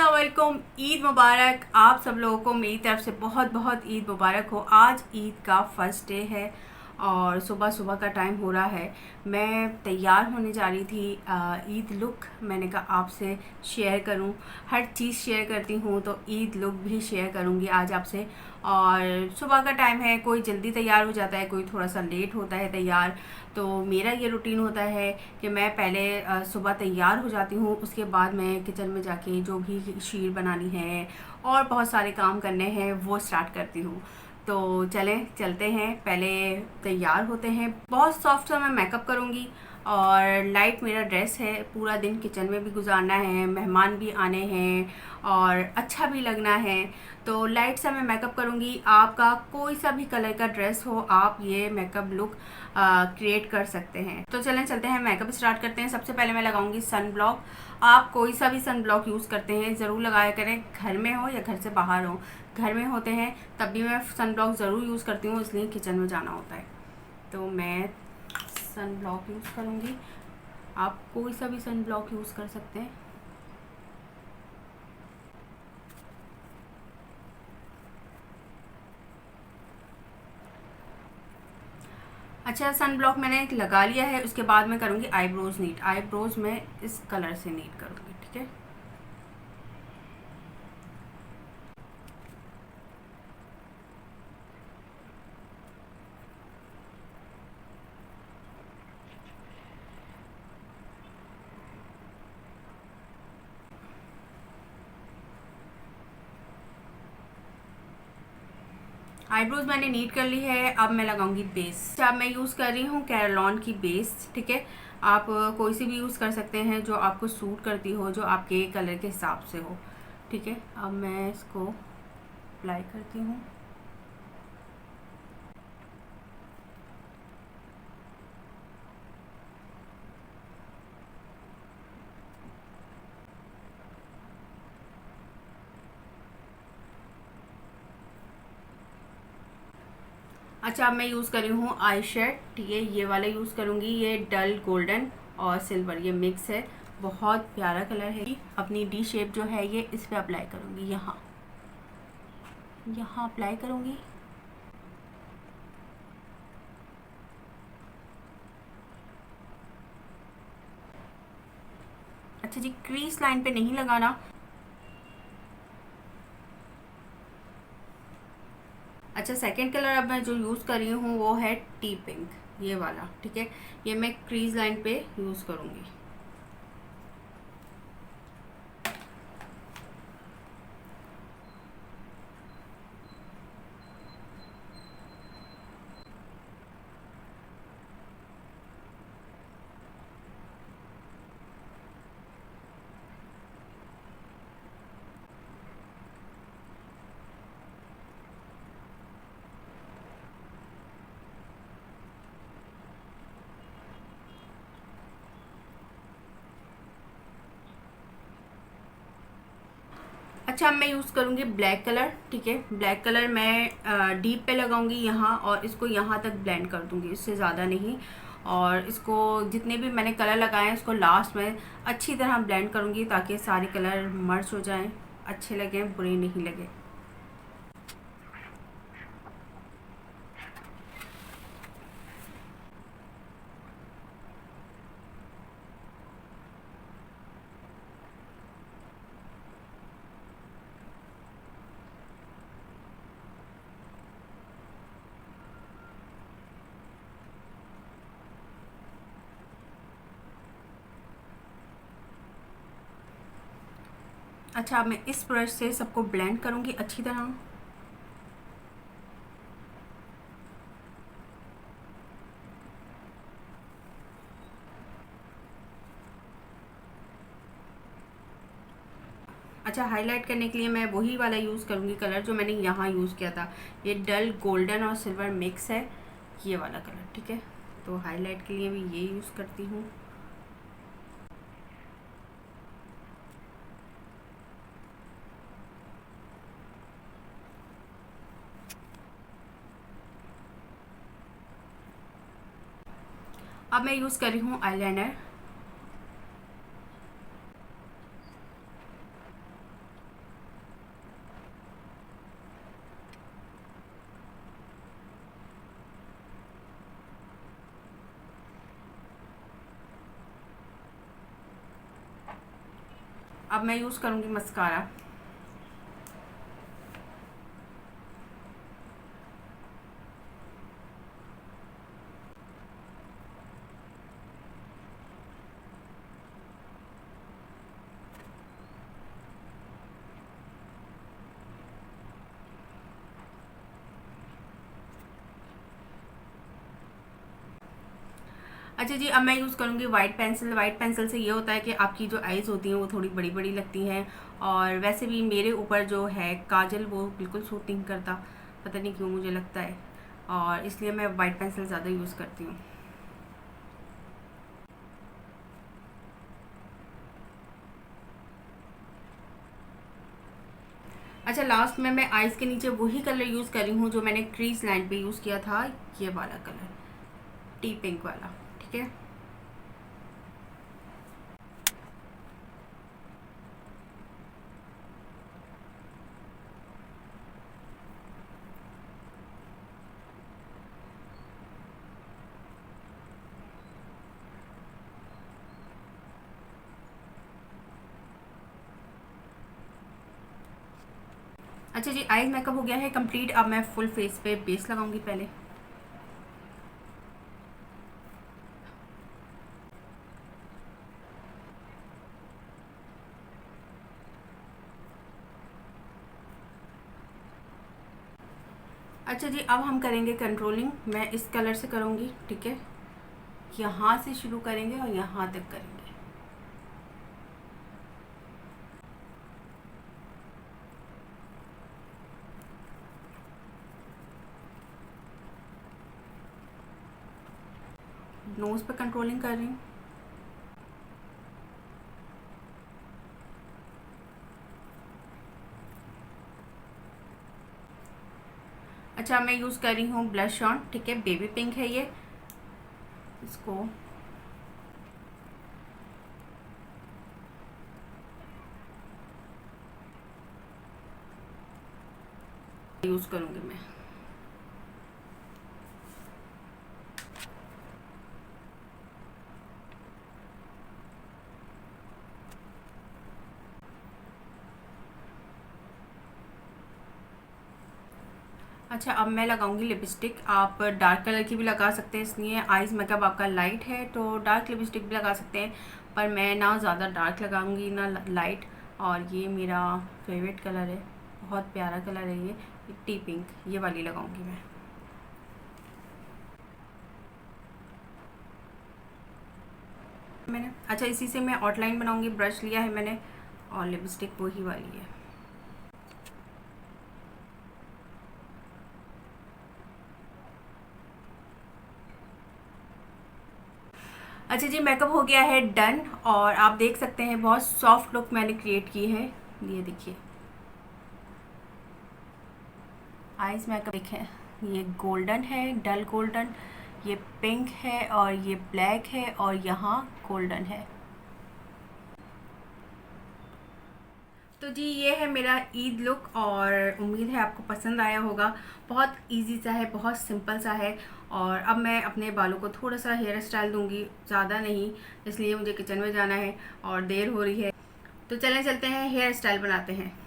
अस्सलाम वालेकुम। ईद मुबारक। आप सब लोगों को मेरी तरफ से बहुत बहुत ईद मुबारक हो। आज ईद का फर्स्ट डे है और सुबह सुबह का टाइम हो रहा है। मैं तैयार होने जा रही थी। ईद लुक मैंने कहा आपसे शेयर करूं। हर चीज़ शेयर करती हूं तो ईद लुक भी शेयर करूंगी आज आपसे। और सुबह का टाइम है, कोई जल्दी तैयार हो जाता है, कोई थोड़ा सा लेट होता है तैयार। तो मेरा ये रूटीन होता है कि मैं पहले सुबह तैयार हो जाती हूँ, उसके बाद मैं किचन में जाके जो भी शीर बनानी है और बहुत सारे काम करने हैं वो स्टार्ट करती हूँ। तो चलते हैं, पहले तैयार होते हैं। बहुत सॉफ्ट सा मैं मेकअप करूँगी और लाइट मेरा ड्रेस है। पूरा दिन किचन में भी गुजारना है, मेहमान भी आने हैं और अच्छा भी लगना है। तो लाइट सा मैं मेकअप करूँगी। आपका कोई सा भी कलर का ड्रेस हो, आप ये मेकअप लुक क्रिएट कर सकते हैं। तो चलते हैं, मेकअप स्टार्ट करते हैं। सबसे पहले मैं लगाऊंगी सन ब्लॉक। आप कोई सा भी सन ब्लॉक यूज़ करते हैं ज़रूर लगाया करें, घर में हो या घर से बाहर हो। घर में होते हैं तब भी मैं सन ब्लॉक ज़रूर यूज़ करती हूँ, इसलिए किचन में जाना होता है तो मैं सन ब्लॉक यूज़ करूँगी। आप कोई सा भी सन ब्लॉक यूज़ कर सकते हैं। अच्छा, सन ब्लॉक मैंने लगा लिया है। उसके बाद मैं करूँगी आईब्रोज़ नीट। आईब्रोज़ में इस कलर से नीट करूँगी, ठीक है। आईब्रोज मैंने नीट कर ली है। अब मैं लगाऊंगी बेस। अब मैं यूज़ कर रही हूँ कैरलॉन की बेस, ठीक है। आप कोई सी भी यूज़ कर सकते हैं जो आपको सूट करती हो, जो आपके कलर के हिसाब से हो, ठीक है। अब मैं इसको अप्लाई करती हूँ। अच्छा, अब मैं यूज़ कर रही हूँ आई शेड, ठीक है। ये वाला यूज़ करूँगी। ये डल गोल्डन और सिल्वर ये मिक्स है, बहुत प्यारा कलर है। अपनी डी शेप जो है ये इस पर अप्लाई करूँगी। यहाँ यहाँ अप्लाई करूँगी। अच्छा जी, क्रीज लाइन पे नहीं लगाना। अच्छा, सेकंड कलर अब मैं जो यूज़ कर रही हूँ वो है टी पिंक, ये वाला, ठीक है। ये मैं क्रीज लाइन पे यूज़ करूँगी। अच्छा, अब मैं यूज़ करूँगी ब्लैक कलर, ठीक है। ब्लैक कलर मैं डीप पे लगाऊंगी यहाँ और इसको यहाँ तक ब्लेंड कर दूँगी, इससे ज़्यादा नहीं। और इसको जितने भी मैंने कलर लगाए हैं इसको लास्ट में अच्छी तरह ब्लेंड करूँगी ताकि सारे कलर मर्ज हो जाएं, अच्छे लगें, बुरे नहीं लगे। अच्छा, अब मैं इस ब्रश से सबको ब्लेंड करूँगी अच्छी तरह। अच्छा, हाईलाइट करने के लिए मैं वही वाला यूज़ करूँगी कलर जो मैंने यहाँ यूज़ किया था। ये डल गोल्डन और सिल्वर मिक्स है, ये वाला कलर, ठीक है। तो हाईलाइट के लिए भी ये यूज़ करती हूँ। अब मैं यूज़ कर रही हूँ आईलाइनर। अब मैं यूज़ करूँगी मस्कारा। अच्छा जी, अब मैं यूज़ करूँगी वाइट पेंसिल। वाइट पेंसिल से ये होता है कि आपकी जो आइज़ होती हैं वो थोड़ी बड़ी बड़ी लगती हैं, और वैसे भी मेरे ऊपर जो है काजल वो बिल्कुल सूट नहीं करता, पता नहीं क्यों मुझे लगता है, और इसलिए मैं वाइट पेंसिल ज़्यादा यूज़ करती हूँ। अच्छा, लास्ट में मैं आइज़ के नीचे वही कलर यूज़ कर रही हूँ जो मैंने क्रीज लाइन पे यूज़ किया था, ये वाला कलर, टी पिंक वाला। ठीक है। अच्छा जी, आइज़ मेकअप हो गया है कंप्लीट। अब मैं फुल फेस पे बेस लगाऊंगी पहले। अच्छा जी, अब हम करेंगे कंट्रोलिंग। मैं इस कलर से करूँगी, ठीक है। यहाँ से शुरू करेंगे और यहाँ तक करेंगे। नोज़ पे कंट्रोलिंग कर रही हूँ। अच्छा, मैं यूज़ कर रही हूँ ब्लश ऑन, ठीक है, बेबी पिंक है ये। इसको यूज़ करूँगी मैं। अच्छा, अब मैं लगाऊंगी लिपस्टिक। आप डार्क कलर की भी लगा सकते हैं, इसलिए आइज़ मेकअप आपका लाइट है तो डार्क लिपस्टिक भी लगा सकते हैं, पर मैं ना ज़्यादा डार्क लगाऊंगी ना लाइट। और ये मेरा फेवरेट कलर है, बहुत प्यारा कलर है ये टी पिंक, ये वाली लगाऊंगी मैं। अच्छा, इसी से मैं आउटलाइन बनाऊंगी। ब्रश लिया है मैंने और लिपस्टिक वही वाली है। अच्छा जी, मेकअप हो गया है डन, और आप देख सकते हैं बहुत सॉफ्ट लुक मैंने क्रिएट की है। ये देखिए, आइज़ मेकअप देखें, ये गोल्डन है, डल गोल्डन, ये पिंक है और ये ब्लैक है और यहाँ गोल्डन है। तो जी, ये है मेरा ईद लुक, और उम्मीद है आपको पसंद आया होगा। बहुत इजी सा है, बहुत सिंपल सा है। और अब मैं अपने बालों को थोड़ा सा हेयर स्टाइल दूंगी, ज़्यादा नहीं, इसलिए मुझे किचन में जाना है और देर हो रही है। तो चलें, चलते हैं हेयर स्टाइल बनाते हैं।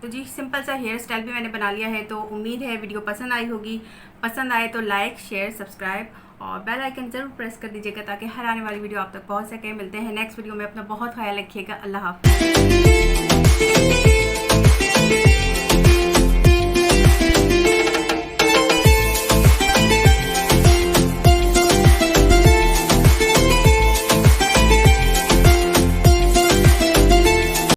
तो जी सिंपल सा हेयर स्टाइल भी मैंने बना लिया है। तो उम्मीद है वीडियो पसंद आई होगी। पसंद आए तो लाइक, शेयर, सब्सक्राइब और बेल आइकन ज़रूर प्रेस कर दीजिएगा ताकि हर आने वाली वीडियो आप तक पहुंच सके। मिलते हैं नेक्स्ट वीडियो में। अपना बहुत ख्याल रखिएगा। अल्लाह हाफ़िज़।